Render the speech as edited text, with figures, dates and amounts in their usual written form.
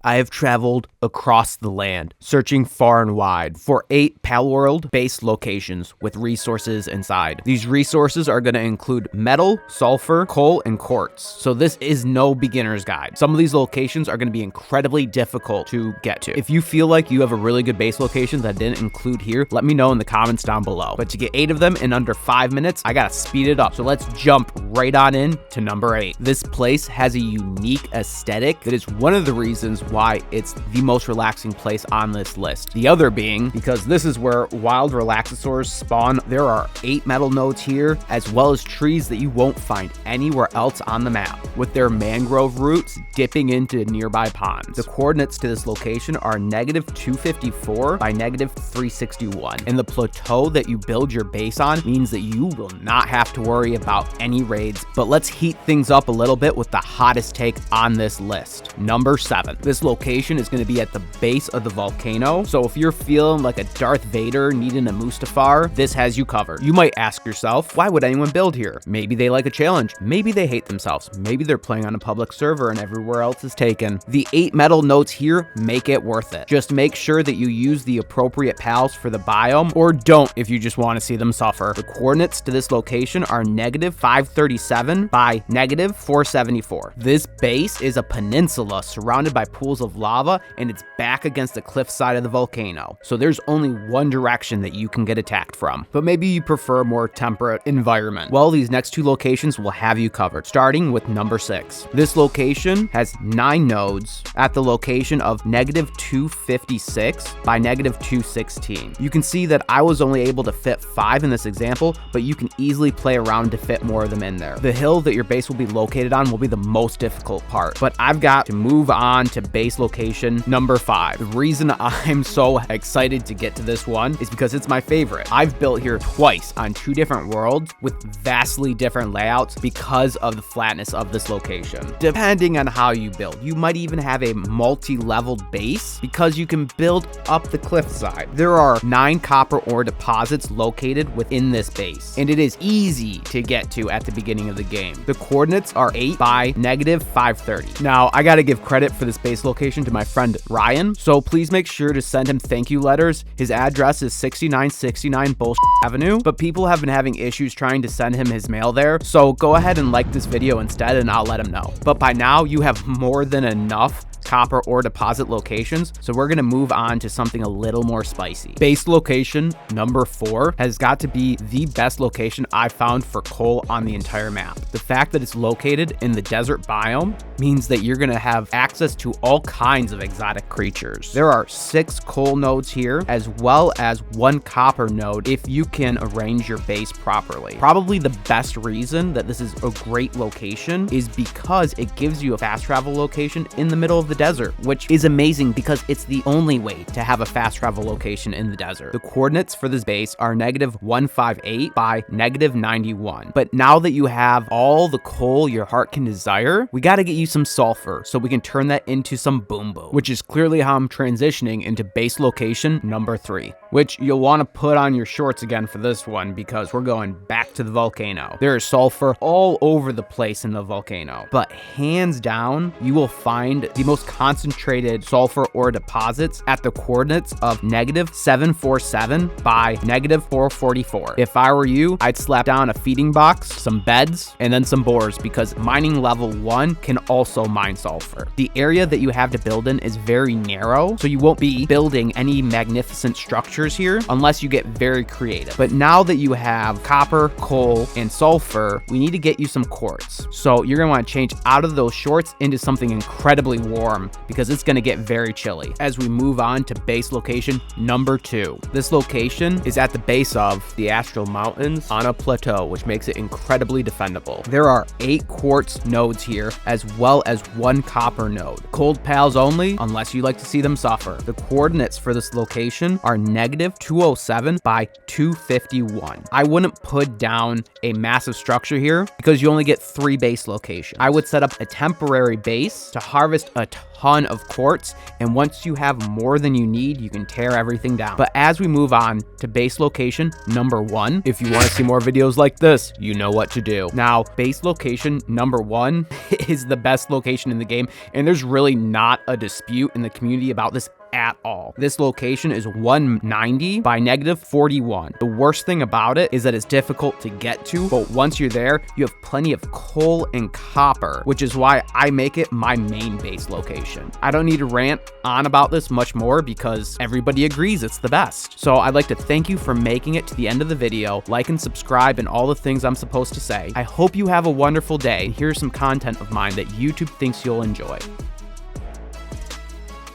I have traveled across the land, searching far and wide for 8 Palworld base locations with resources inside. These resources are going to include metal, sulfur, coal, and quartz. So this is no beginner's guide. Some of these locations are going to be incredibly difficult to get to. If you feel like you have a really good base location that I didn't include here, let me know in the comments down below. But to get 8 of them in under 5 minutes, I gotta speed it up. So let's jump right on in to number 8. This place has a unique aesthetic that is one of the reasons why it's the most relaxing place on this list. The other being because this is where wild relaxosaurs spawn. There are 8 metal nodes here, as well as trees that you won't find anywhere else on the map, with their mangrove roots dipping into nearby ponds. The coordinates to this location are -254 by -361, and the plateau that you build your base on means that you will not have to worry about any raids. But let's heat things up a little bit with the hottest take on this list. Number 7. This location is going to be at the base of the volcano, so if you're feeling like a Darth Vader needing a Mustafar, this has you covered. You might ask yourself, why would anyone build here? Maybe they like a challenge, maybe they hate themselves, maybe they're playing on a public server and everywhere else is taken. The 8 metal nodes here make it worth it. Just make sure that you use the appropriate pals for the biome, or don't if you just want to see them suffer. The coordinates to this location are -537 by -474. This base is a peninsula surrounded by pools of lava, and it's back against the cliff side of the volcano. So there's only one direction that you can get attacked from. But maybe you prefer a more temperate environment. Well, these next 2 locations will have you covered, starting with number 6. This location has 9 nodes at the location of -256 by -216. You can see that I was only able to fit 5 in this example, but you can easily play around to fit more of them in there. The hill that your base will be located on will be the most difficult part, but I've got to move on to base location number 5. The reason I'm so excited to get to this one is because it's my favorite. I've built here twice on 2 different worlds with vastly different layouts because of the flatness of this location. Depending on how you build, you might even have a multi-leveled base because you can build up the cliffside. There are 9 copper ore deposits located within this base, and it is easy to get to at the beginning of the game. The coordinates are 8 by -530. Now, I gotta give credit for this base location to my friend Ryan, so please make sure to send him thank you letters. His address is 6969 Bullshit Avenue, but people have been having issues trying to send him his mail there, so go ahead and like this video instead and I'll let him know. But by now, you have more than enough copper ore deposit locations, so we're gonna move on to something a little more spicy. Base location number 4 has got to be the best location I found for coal on the entire map. The fact that it's located in the desert biome means that you're gonna have access to all kinds of exotic creatures. There are 6 coal nodes here, as well as 1 copper node if you can arrange your base properly. Probably the best reason that this is a great location is because it gives you a fast travel location in the middle of the desert, which is amazing because it's the only way to have a fast travel location in the desert. The coordinates for this base are -158 by -91. But now that you have all the coal your heart can desire, we got to get you some sulfur so we can turn that into some boom boom, which is clearly how I'm transitioning into base location number 3, which you'll want to put on your shorts again for this one because we're going back to the volcano. There is sulfur all over the place in the volcano, but hands down, you will find the most concentrated sulfur ore deposits at the coordinates of -747 by -444. If I were you, I'd slap down a feeding box, some beds, and then some bores because mining level 1 can also mine sulfur. The area that you have to build in is very narrow, so you won't be building any magnificent structures here unless you get very creative. But now that you have copper, coal, and sulfur, we need to get you some quartz. So you're gonna want to change out of those shorts into something incredibly warm because it's going to get very chilly. As we move on to base location number 2. This location is at the base of the Astral Mountains on a plateau, which makes it incredibly defendable. There are 8 quartz nodes here, as well as 1 copper node. Cold pals only, unless you like to see them suffer. The coordinates for this location are -207 by 251. I wouldn't put down a massive structure here because you only get 3 base locations. I would set up a temporary base to harvest a ton of quartz, and once you have more than you need, you can tear everything down. But as we move on to base location number 1, if you want to see more videos like this, you know what to do. Now, base location number 1 is the best location in the game, and there's really not a dispute in the community about this at all. This location is 190 by -41. The worst thing about it is that it's difficult to get to, but once you're there, you have plenty of coal and copper, which is why I make it my main base location. I don't need to rant on about this much more because everybody agrees it's the best. So I'd like to thank you for making it to the end of the video. Like and subscribe and all the things I'm supposed to say. I hope you have a wonderful day. Here's some content of mine that YouTube thinks you'll enjoy.